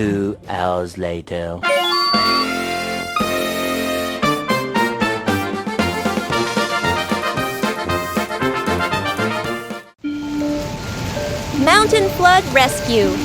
2 hours later. Mountain Flood Rescue.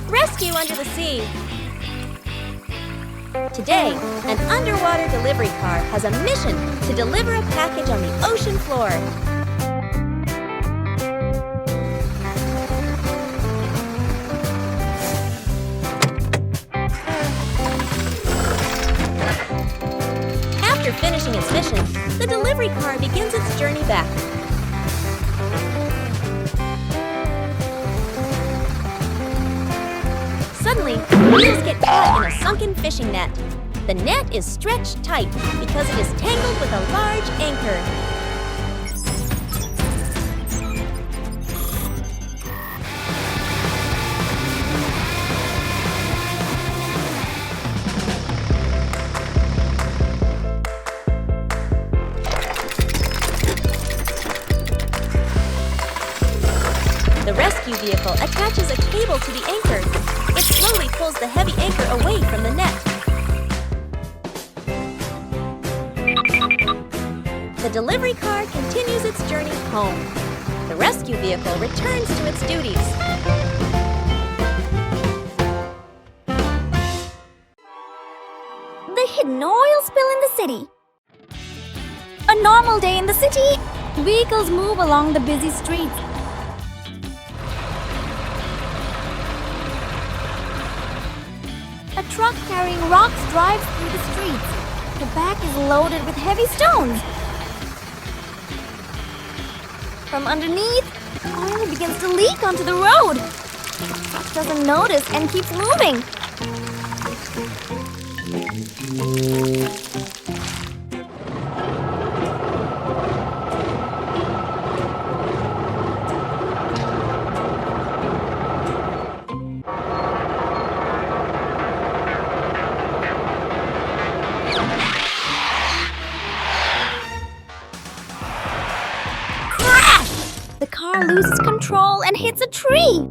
Rescue under the sea. Today, an underwater delivery car has a mission to deliver a package on the ocean floor. After finishing its mission, the delivery car begins its journey back. Suddenly, wheels get caught in a sunken fishing net. The net is stretched tight because it is tangled with a large anchor. The rescue vehicle attaches a cable to the anchor. It slowly pulls the heavy anchor away from the net. The delivery car continues its journey home. The rescue vehicle returns to its duties. The hidden oil spill in the city. A normal day in the city. Vehicles move along the busy streets. A truck carrying rocks drives through the streets. The back is loaded with heavy stones. From underneath, oil begins to leak onto the road. The truck doesn't notice and keeps moving. The car loses control and hits a tree.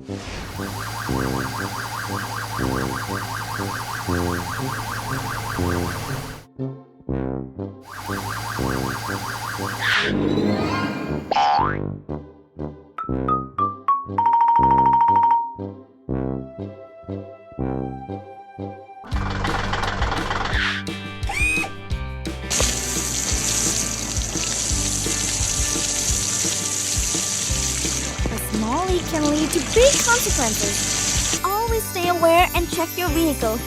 Small leak can lead to big consequences. Always stay aware and check your vehicle.